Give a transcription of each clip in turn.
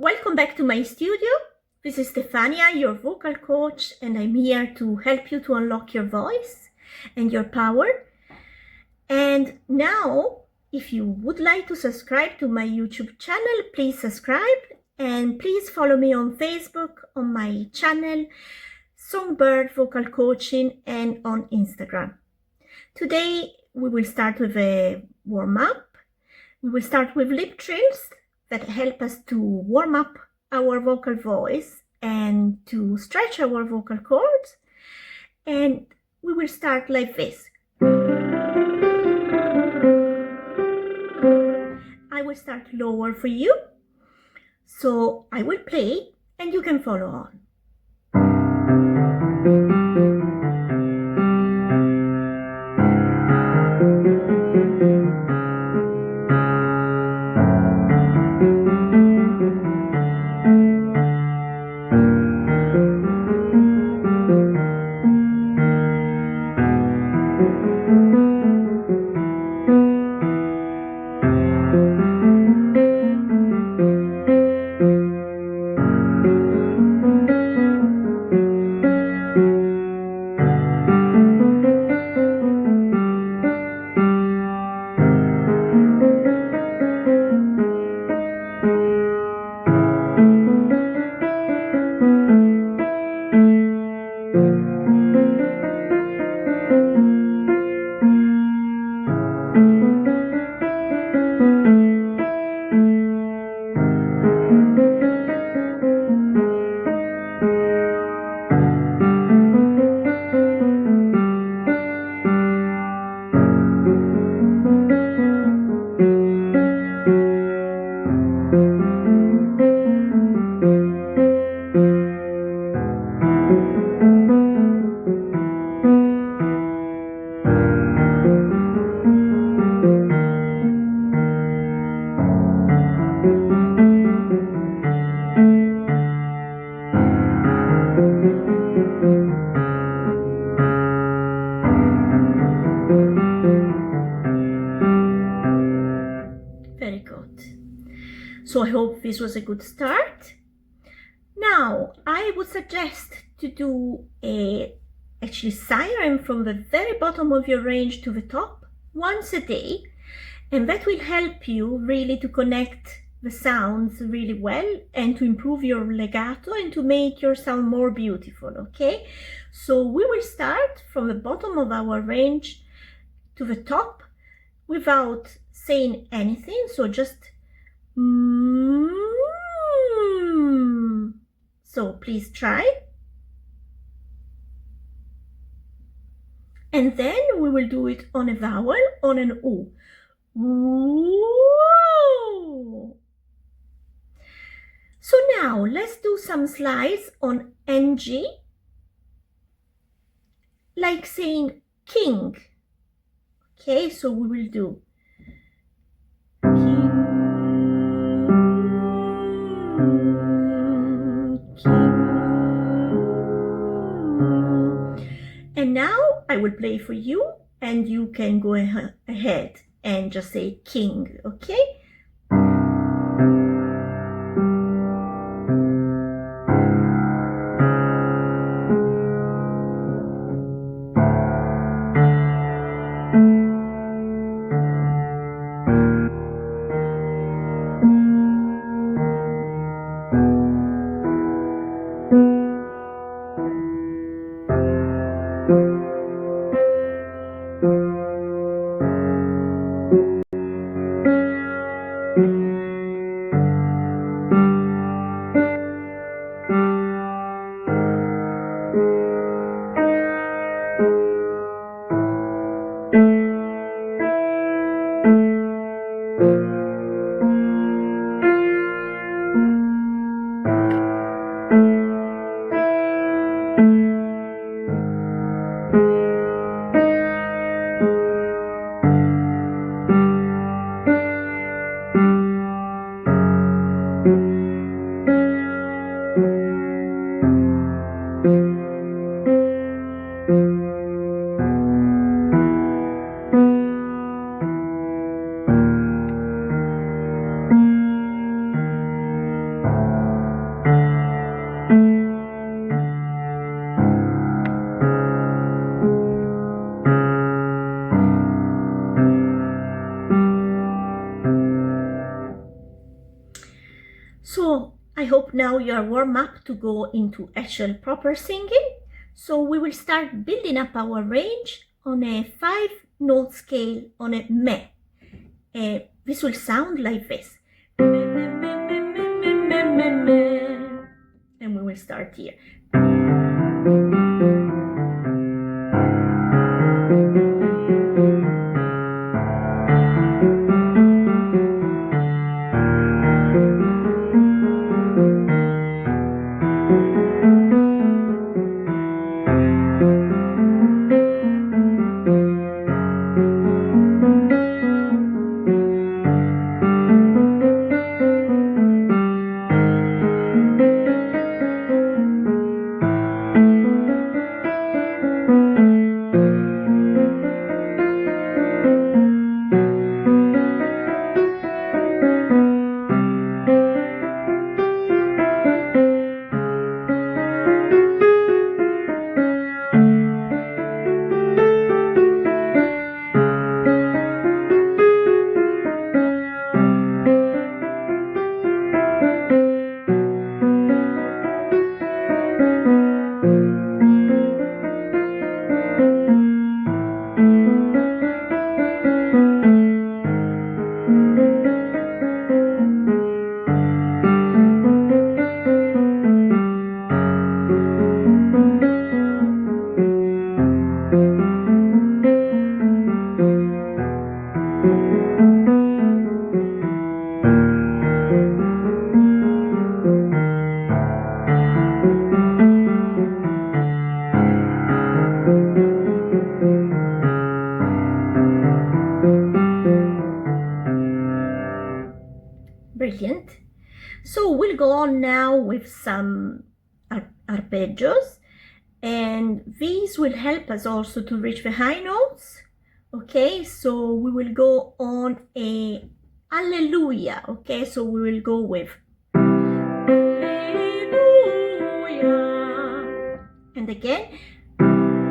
Welcome back to my studio. This is Stefania, your vocal coach, and I'm here to help you to unlock your voice and your power. And now, if you would like to subscribe to my YouTube channel, please subscribe, and please follow me on Facebook, on my channel, Songbird Vocal Coaching, and on Instagram. Today, we will start with a warm-up. We will start with lip trills that help us to warm up our vocal voice and to stretch our vocal cords. And we will start like this. I will start lower for you. So I will play and you can follow on. Very good. So I hope this was a good start. Now, I would suggest to do actually siren from the very bottom of your range to the top once a day, and that will help you really to connect the sounds really well and to improve your legato and to make your sound more beautiful, okay? So we will start from the bottom of our range to the top without saying anything, so just So please try. And then we will do it on a vowel, on an O. Ooh. So now let's do some slides on NG, like saying king. Okay, so we will do king, king. And now I will play for you and you can go ahead and just say king, okay? So I hope now you are warm up to go into actual proper singing. So we will start building up our range on a 5-note scale on a me. This will sound like this. And we will start here. Brilliant. So we'll go on now with some arpeggios, and these will help us also to reach the high notes. Okay, so we will go on a Alleluia. Okay, so we will go with Alleluia, and again Alleluia.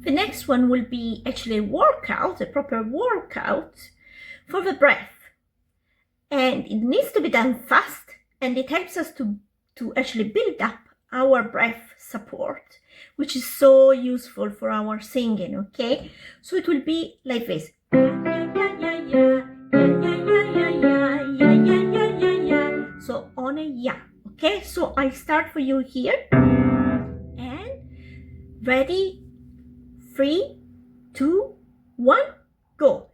The next one will be actually a workout, a proper workout for the breath. And it needs to be done fast, and it helps us to actually build up our breath support, which is so useful for our singing, okay? So it will be like this. So on a ya, okay? So I start for you here, and ready, 3, 2, 1, go.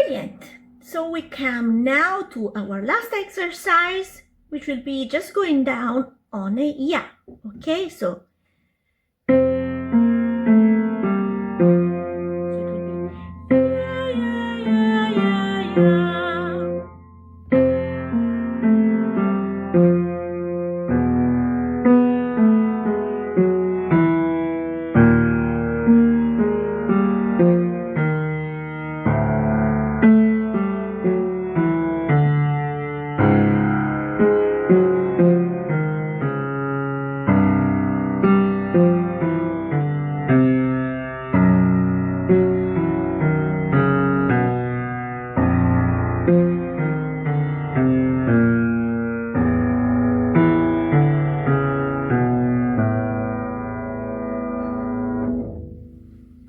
Brilliant. So we come now to our last exercise, which will be just going down on a ya. Okay, so it will be ya, ya, ya, ya, ya.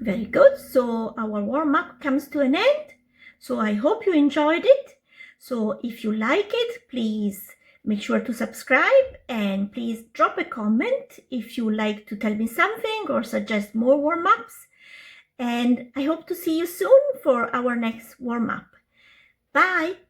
Very good. So our warm-up comes to an end. So I hope you enjoyed it. So if you like it, please make sure to subscribe and please drop a comment if you like to tell me something or suggest more warm-ups. And I hope to see you soon for our next warm-up. Bye.